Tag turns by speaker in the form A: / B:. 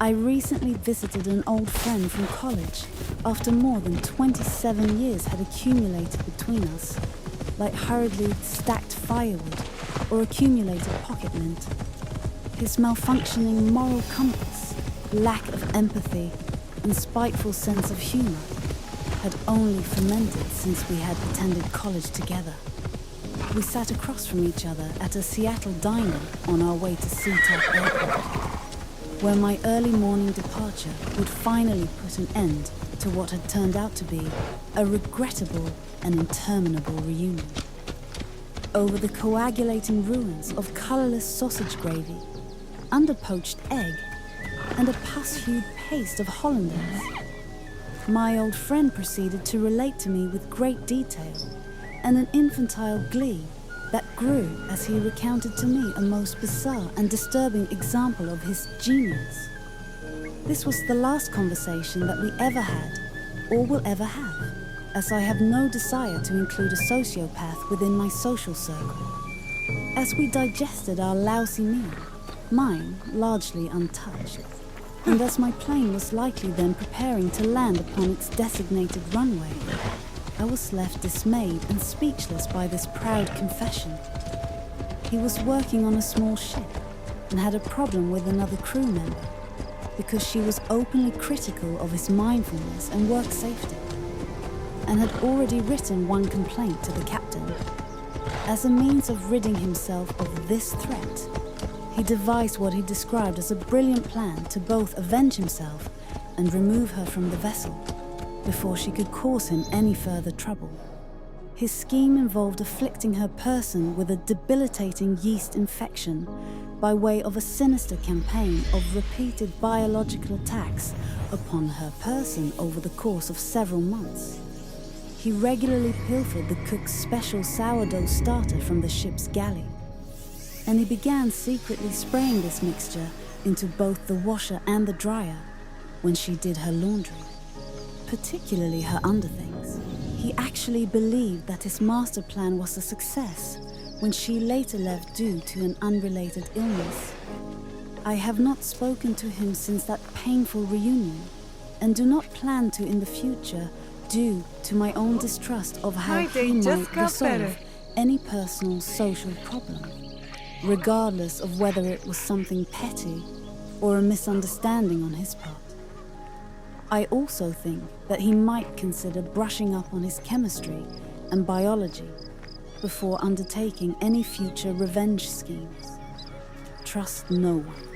A: I recently visited an old friend from college after more than 27 years had accumulated between us, like hurriedly stacked firewood or accumulated pocket lint. His malfunctioning moral compass, lack of empathy, and spiteful sense of humor had only fermented since we had attended college together. We sat across from each other at a Seattle diner on our way to SeaTac Airport, where my early morning departure would finally put an end to what had turned out to be a regrettable and interminable reunion. Over the coagulating ruins of colorless sausage gravy, underpoached egg, and a pus-hued paste of hollandaise, my old friend proceeded to relate to me with great detail and an infantile glee that grew as he recounted to me a most bizarre and disturbing example of his genius. This was the last conversation that we ever had, or will ever have, as I have no desire to include a sociopath within my social circle. As we digested our lousy meal, mine largely untouched, and as my plane was likely then preparing to land upon its designated runway, I was left dismayed and speechless by this proud confession. He was working on a small ship and had a problem with another crew member because she was openly critical of his mindfulness and work safety, and had already written one complaint to the captain. As a means of ridding himself of this threat, he devised what he described as a brilliant plan to both avenge himself and remove her from the vessel before she could cause him any further trouble. His scheme involved afflicting her person with a debilitating yeast infection by way of a sinister campaign of repeated biological attacks upon her person over the course of several months. He regularly pilfered the cook's special sourdough starter from the ship's galley, and he began secretly spraying this mixture into both the washer and the dryer when she did her laundry, particularly her underthings. He actually believed that his master plan was a success when she later left due to an unrelated illness. I have not spoken to him since that painful reunion, and do not plan to in the future due to my own distrust of how he might resolve any personal social problem, regardless of whether it was something petty or a misunderstanding on his part. I also think that he might consider brushing up on his chemistry and biology before undertaking any future revenge schemes. Trust no one.